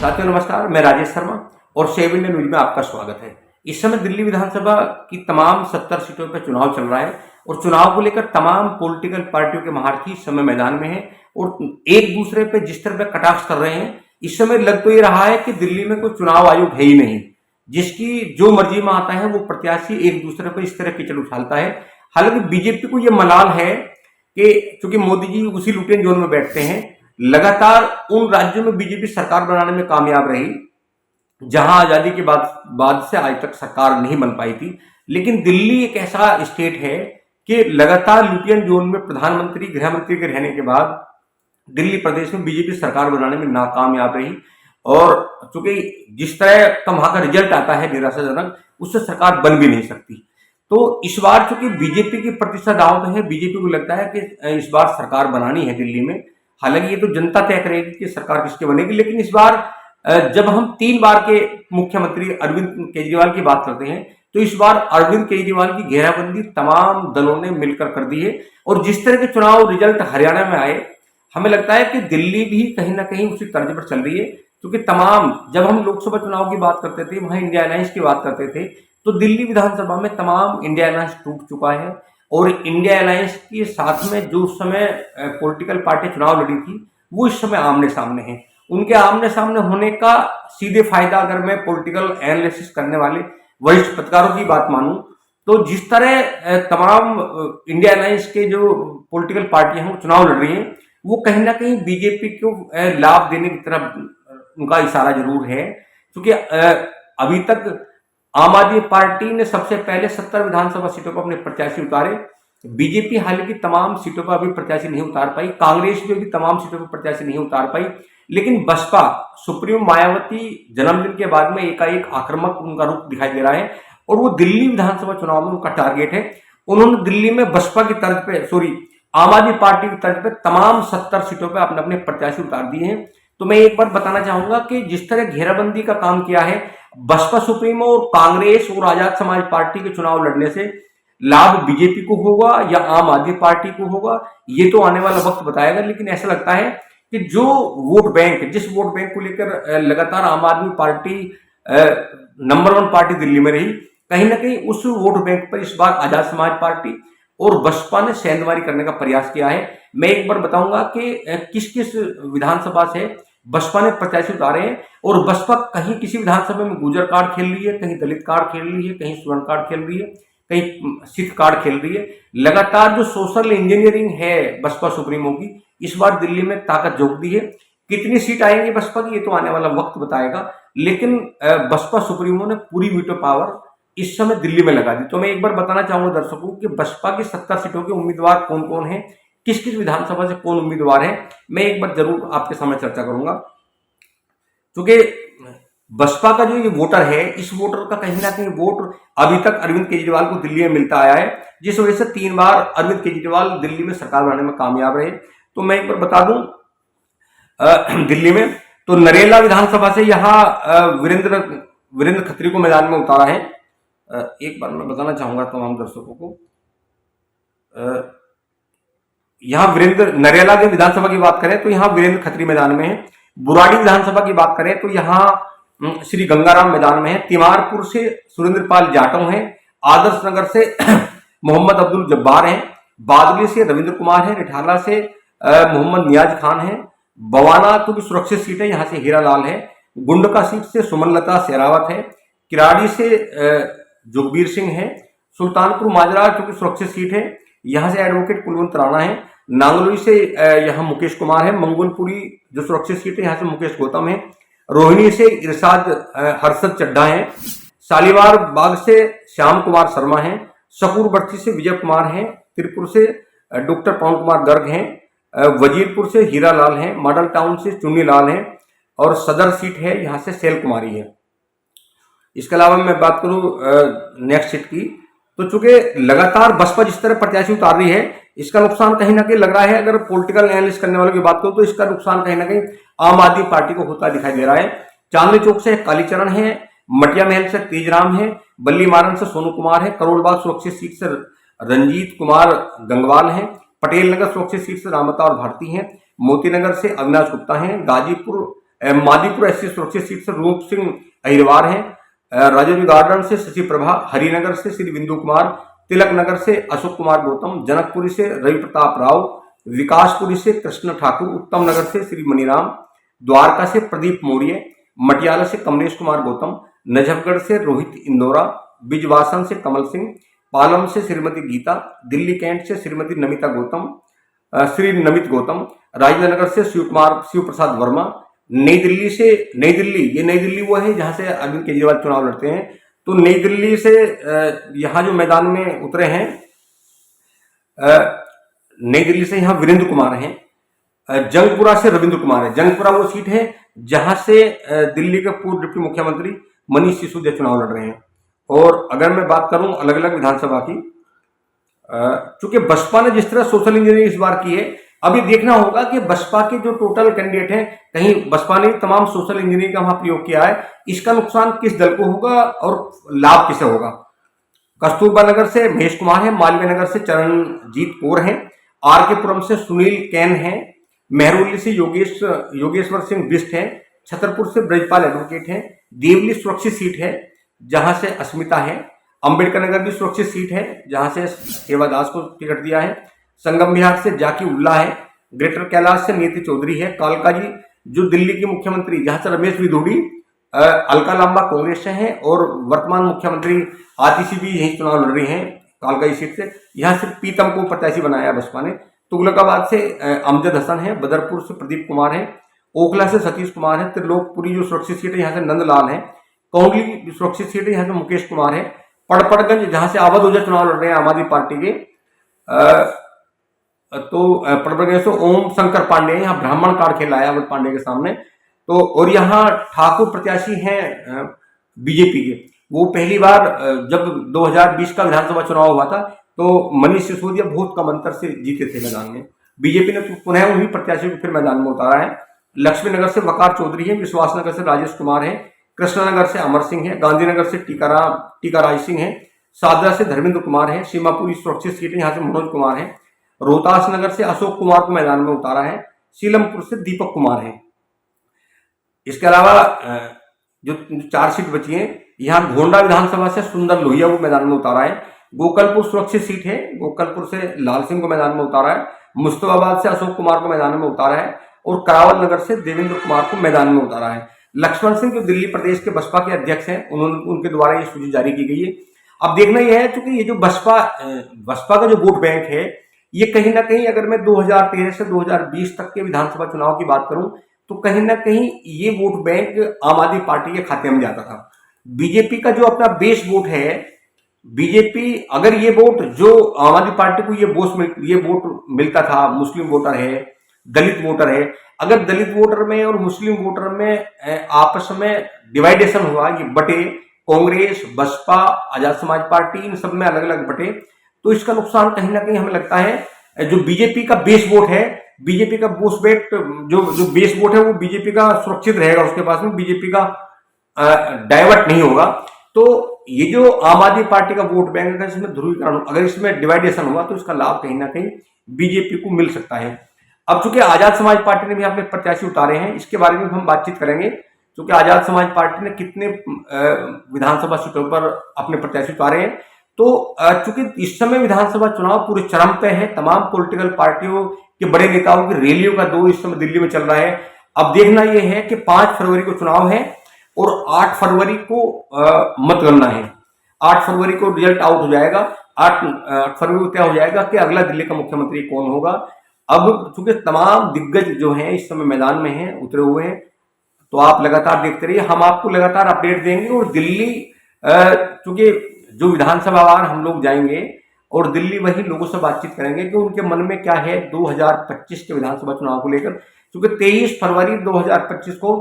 साथियों नमस्कार, मैं राजेश शर्मा और सेव इंडिया न्यूज में आपका स्वागत है। इस समय दिल्ली विधानसभा की तमाम 70 सीटों पर चुनाव चल रहा है और चुनाव को लेकर तमाम पॉलिटिकल पार्टियों के महारथी इस समय मैदान में हैं और एक दूसरे पे जिस तरह पे कटाक्ष कर रहे हैं, इस समय लग तो ये रहा है कि दिल्ली में कोई चुनाव आयोग है ही नहीं, जिसकी जो मर्जी में आता है वो प्रत्याशी एक दूसरे पर इस तरह कीचड़ उछालता है। हालांकि बीजेपी को यह मलाल है कि चूंकि मोदी जी उसी लुटेन जोन में बैठते हैं, लगातार उन राज्यों में बीजेपी सरकार बनाने में कामयाब रही जहां आजादी के बाद से आज तक सरकार नहीं बन पाई थी। लेकिन दिल्ली एक ऐसा स्टेट है कि लगातार लुटियन जोन में प्रधानमंत्री गृह मंत्री के रहने के बाद दिल्ली प्रदेश में बीजेपी सरकार बनाने में नाकामयाब रही और चूंकि जिस तरह का वहां का रिजल्ट आता है निराशाजनक, उससे सरकार बन भी नहीं सकती। तो इस बार चूंकि बीजेपी की प्रतिशत दांव पे है, बीजेपी को लगता है कि इस बार सरकार बनानी है दिल्ली में। हालांकि ये तो जनता तय करेगी कि सरकार किसकी बनेगी, लेकिन इस बार जब हम 3 बार के मुख्यमंत्री अरविंद केजरीवाल की बात करते हैं तो इस बार अरविंद केजरीवाल की घेराबंदी तमाम दलों ने मिलकर कर दी है। और जिस तरह के चुनाव रिजल्ट हरियाणा में आए, हमें लगता है कि दिल्ली भी कहीं ना कहीं उसी तर्ज पर चल रही है। क्योंकि तमाम जब हम लोकसभा चुनाव की बात करते थे, वहां इंडिया अलायंस की बात करते थे, तो दिल्ली विधानसभा में तमाम इंडिया अलायंस टूट चुका है और इंडिया अलायंस के साथ में जो उस समय पॉलिटिकल पार्टी चुनाव लड़ी थी वो इस समय आमने सामने है। उनके आमने सामने होने का सीधे फायदा अगर मैं पॉलिटिकल एनालिसिस करने वाले वरिष्ठ पत्रकारों की बात मानूं तो जिस तरह तमाम इंडिया अलायंस के जो पॉलिटिकल पार्टियां हैं वो चुनाव लड़ रही हैं, वो कहीं ना कहीं बीजेपी को लाभ देने की तरफ उनका इशारा जरूर है। क्योंकि अभी तक आम आदमी पार्टी ने सबसे पहले 70 विधानसभा सीटों पर अपने प्रत्याशी उतारे। बीजेपी हालांकि तमाम सीटों पर अभी प्रत्याशी नहीं उतार पाई, कांग्रेस भी अभी तमाम सीटों पर प्रत्याशी नहीं उतार पाई, लेकिन बसपा सुप्रीमो मायावती जन्मदिन के बाद में एकाएक आक्रामक उनका रूप दिखाई दे रहा है और वो दिल्ली विधानसभा चुनाव में उनका टारगेट है। उन्होंने दिल्ली में बसपा की तर्ज पे आम आदमी पार्टी की तर्ज पे तमाम 70 सीटों पर अपने अपने प्रत्याशी उतार दिए हैं। तो मैं एक बार बताना चाहूंगा कि जिस तरह घेराबंदी का काम किया है, बसपा सुप्रीमो और कांग्रेस और आजाद समाज पार्टी के चुनाव लड़ने से लाभ बीजेपी को होगा या आम आदमी पार्टी को होगा, ये तो आने वाला वक्त बताएगा। लेकिन ऐसा लगता है कि जो वोट बैंक, जिस वोट बैंक को लेकर लगातार आम आदमी पार्टी नंबर 1 पार्टी दिल्ली में रही, कहीं ना कहीं उस वोट बैंक पर इस बार आजाद समाज पार्टी और बसपा ने सेंधमारी करने का प्रयास किया है। मैं एक बार बताऊंगा कि किस किस विधानसभा से बसपा ने प्रत्याशी उतारे हैं और बसपा कहीं किसी विधानसभा में गुर्जर कार्ड खेल रही है, कहीं दलित कार्ड खेल रही है, कहीं स्वर्ण कार्ड खेल रही है, कहीं सिख कार्ड खेल रही है। लगातार जो सोशल इंजीनियरिंग है बसपा सुप्रीमो की, इस बार दिल्ली में ताकत झोंक दी है। कितनी सीट आएंगी बसपा की, ये तो आने वाला वक्त बताएगा। लेकिन बसपा सुप्रीमो ने पूरी वीटो पावर इस समय दिल्ली में लगा दी। तो मैं एक बार बताना चाहूंगा दर्शकों कि बसपा की 70 सीटों के उम्मीदवार कौन कौन है, किस किस विधानसभा से कौन उम्मीदवार है, मैं एक बार जरूर आपके सामने चर्चा करूंगा। क्योंकि बसपा का जो ये वोटर है, इस वोटर का कहीं ना कहीं वोट अभी तक अरविंद केजरीवाल को दिल्ली में मिलता आया है, जिस वजह से 3 बार अरविंद केजरीवाल दिल्ली में सरकार बनाने में कामयाब रहे। तो मैं एक बार बता दूं दिल्ली में तो नरेला विधानसभा से यहाँ वीरेंद्र खत्री को मैदान में उतारा है। एक बार मैं बताना चाहूंगा तमाम दर्शकों को, यहाँ नरेला के विधानसभा की बात करें तो यहाँ वीरेंद्र खत्री मैदान में है। बुराड़ी विधानसभा की बात करें तो यहाँ श्री गंगाराम मैदान में है। तिमारपुर से सुरेंद्र पाल जाटव हैं। आदर्श नगर से मोहम्मद अब्दुल जब्बार हैं। बादली से रविंद्र कुमार है। रिठाला से मोहम्मद नियाज खान है। बवाना तो सुरक्षित सीट है, यहाँ से हीरा लाल है। गुंडका सीट से सुमनलता शेरावत है। किराड़ी से जोगबीर सिंह है। सुल्तानपुर माजरा चूंकि सुरक्षित सीट है, यहाँ से एडवोकेट कुलवंत राणा है। नांगलोई से यहाँ मुकेश कुमार है। मंगोलपुरी जो सुरक्षित सीट है, यहाँ से मुकेश गौतम है। रोहिणी से इरशाद हर्षद चड्ढा है। शालीमार बाग से श्याम कुमार शर्मा है। शकूरबर्ती से विजय कुमार है। त्रिपुर से डॉक्टर पवन कुमार गर्ग हैं। वजीरपुर से हीरा लाल है। मॉडल टाउन से चुन्नी लाल है और सदर सीट है, यहाँ से शैल कुमारी है। इसके अलावा मैं बात करूं नेक्स्ट सीट की, तो चूंकि लगातार बसपा जिस तरह प्रत्याशी उतार रही है, इसका नुकसान कहीं ना कहीं लग रहा है। अगर पॉलिटिकल एनालिस्ट करने वालों की बात करूं तो इसका नुकसान कहीं ना कहीं आम आदमी पार्टी को होता दिखाई दे रहा है। चांदनी चौक से कालीचरण है। मटिया महल से तेजराम है। बल्ली मारन से सोनू कुमार है। करोलबाग सुरक्षित सीट से रंजीत कुमार गंगवाल है। पटेल नगर सुरक्षित सीट से रामता और भारती हैं। मोती नगर से अविनाश गुप्ता हैं। गाजीपुर मादीपुर एससी सुरक्षित सीट से रूप सिंह अहिरवार हैं, राजौरी गार्डन से शशि प्रभा, हरिनगर से श्री बिंदु कुमार, तिलक नगर से अशोक कुमार गौतम, जनकपुरी से रवि प्रताप राव, विकासपुरी से कृष्ण ठाकुर, उत्तम नगर से श्री मनीराम, द्वारका से प्रदीप मौर्य, मटियाला से कमलेश कुमार गौतम, नजफगढ़ से रोहित इंदौरा, बिजवासन से कमल सिंह, पालम से श्रीमती गीता, दिल्ली कैंट से श्रीमती नमिता गौतम, श्री नमित गौतम, राजेंद्र नगर से शिव प्रसाद वर्मा, नई दिल्ली वो है जहां से अरविंद केजरीवाल चुनाव लड़ते हैं। तो नई दिल्ली से यहाँ जो मैदान में उतरे हैं, नई दिल्ली से यहाँ वीरेंद्र कुमार हैं, जंगपुरा से रविंद्र कुमार है। जंगपुरा वो सीट है जहां से दिल्ली के पूर्व डिप्टी मुख्यमंत्री मनीष सिसोदिया चुनाव लड़ रहे हैं। और अगर मैं बात करूं अलग अलग विधानसभा की, चूंकि बसपा ने जिस तरह सोशल इंजीनियरिंग इस बार की है, अभी देखना होगा कि बसपा के जो टोटल कैंडिडेट हैं, कहीं बसपा ने तमाम सोशल इंजीनियरिंग का वहां प्रयोग किया है, इसका नुकसान किस दल को होगा और लाभ किसे होगा। कस्तूरबा नगर से महेश कुमार है, मालवीय नगर से चरणजीत कौर हैं, आर के पुरम से सुनील कैन है, मेहरौली से योगेश्वर सिंह बिस्ट हैं, छतरपुर से ब्रजपाल एडवोकेट हैं, देवली सुरक्षित सीट है जहां से अस्मिता है, अंबेडकर नगर भी सुरक्षित सीट है जहां से सेवा दास को टिकट दिया है, संगम विहार से जाकी उल्ला है, ग्रेटर कैलाश से नीति चौधरी है, कालकाजी जो दिल्ली की मुख्यमंत्री जहां से रमेश विधोड़ी, अलका लांबा कांग्रेस से हैं और वर्तमान मुख्यमंत्री आतिशी भी यही चुनाव लड़ रही हैं कालकाजी सीट से। यहाँ से पीतम को प्रत्याशी बनाया बसपा ने। तुगलकाबाद से अमजद हसन है, बदरपुर से प्रदीप कुमार है, ओखला से सतीश कुमार है, त्रिलोकपुरी जो सुरक्षित सीट है यहाँ से नंदलाल है, कौंडली सुरक्षित सीट है यहाँ से मुकेश कुमार है, पड़पड़गंज जहां से आवध ओझा चुनाव लड़ रहे हैं आम आदमी पार्टी के, तो पड़पड़गंज से ओम शंकर पांडे यहाँ ब्राह्मण कार्ड खेला है अवध पांडे के सामने। तो और यहाँ ठाकुर प्रत्याशी हैं बीजेपी के, वो पहली बार जब 2020 का विधानसभा चुनाव हुआ था तो मनीष सिसोदिया बहुत कम अंतर से जीते थे मैदान में। बीजेपी ने पुनः उन्हीं प्रत्याशियों को फिर मैदान में उतारा है। लक्ष्मी नगर से वकार चौधरी है, विश्वास नगर से राजेश कुमार है, कृष्णनगर से अमर सिंह है, गांधीनगर से टीकाराज सिंह है, सादरा से धर्मेंद्र कुमार है, सीमापुरी सुरक्षित सीट है यहाँ से मनोज कुमार है, रोहतास नगर से अशोक कुमार को मैदान में उतारा है, सीलमपुर से दीपक कुमार है। इसके अलावा जो 4 सीट बची हैं, यहाँ घोंडा विधानसभा से सुंदर लोहिया को मैदान में उतारा है, गोकलपुर सुरक्षित सीट है, गोकलपुर से लाल सिंह को मैदान में उतारा है, मुस्तफाबाद से अशोक कुमार को मैदान में उतारा है और करावल नगर से देवेंद्र कुमार को मैदान में उतारा है। लक्ष्मण सिंह जो दिल्ली प्रदेश के बसपा के अध्यक्ष हैं, उनके द्वारा ये सूची जारी की गई है। अब देखना यह है क्योंकि ये जो बसपा का जो वोट बैंक है, ये कहीं ना कहीं अगर मैं 2013 से 2020 तक के विधानसभा चुनाव की बात करूं तो कहीं ना कहीं ये वोट बैंक आम आदमी पार्टी के खाते में जाता था। बीजेपी का जो अपना बेस वोट है, बीजेपी अगर ये वोट जो आम आदमी पार्टी को ये वोट मिलता था, मुस्लिम वोटर है, दलित वोटर है, अगर दलित वोटर में और मुस्लिम वोटर में आपस में डिवाइडेशन हुआ, ये बटे, कांग्रेस, बसपा, आजाद समाज पार्टी, इन सब में अलग अलग बटे, तो इसका नुकसान कहीं ना कहीं हमें लगता है जो बीजेपी का बेस वोट है, बीजेपी का जो बेस वोट है वो बीजेपी का सुरक्षित रहेगा, उसके पास में बीजेपी का डाइवर्ट नहीं होगा। तो ये जो आम आदमी पार्टी का वोट बैंक है, इसमें ध्रुवीकरण, अगर इसमें डिवाइडेशन हुआ तो इसका लाभ कहीं ना कहीं बीजेपी को मिल सकता है। अब चूंकि आजाद समाज पार्टी ने भी अपने प्रत्याशी उतारे हैं, इसके बारे में हम बातचीत करेंगे, क्योंकि आजाद समाज पार्टी ने कितने विधानसभा सीटों पर अपने प्रत्याशी उतारे हैं। तो चूंकि इस समय विधानसभा चुनाव पूरे चरम पे है, तमाम पॉलिटिकल पार्टियों के बड़े नेताओं की रैलियों का दौर इस समय दिल्ली में चल रहा है। अब देखना यह है कि 5 फरवरी को चुनाव है और 8 फरवरी को मतगणना है। 8 फरवरी को रिजल्ट आउट हो जाएगा, 8 फरवरी को तय हो जाएगा कि अगला दिल्ली का मुख्यमंत्री कौन होगा। अब चूंकि तमाम दिग्गज जो हैं इस समय मैदान में हैं, उतरे हुए हैं, तो आप लगातार देखते रहिए, हम आपको लगातार अपडेट देंगे। और दिल्ली चूंकि जो विधानसभा वार हम लोग जाएंगे और दिल्ली वही लोगों से बातचीत करेंगे कि उनके मन में क्या है 2025 के विधानसभा चुनाव को लेकर, क्योंकि 23 फरवरी 2025 को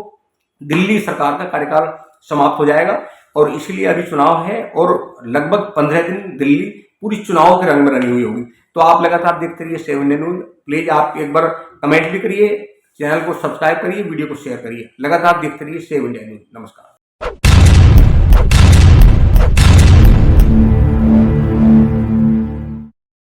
दिल्ली सरकार का कार्यकाल समाप्त हो जाएगा और इसलिए अभी चुनाव है और लगभग 15 दिन दिल्ली पूरी चुनाव के रंग में रंगी हुई होगी। तो आप लगातार देखते रहिए 7 इंडिया न्यूज। प्लीज आप एक बार कमेंट भी करिए, चैनल को सब्सक्राइब करिए, वीडियो को शेयर करिए, लगातार देखते रहिए 7 इंडिया न्यूज। नमस्कार।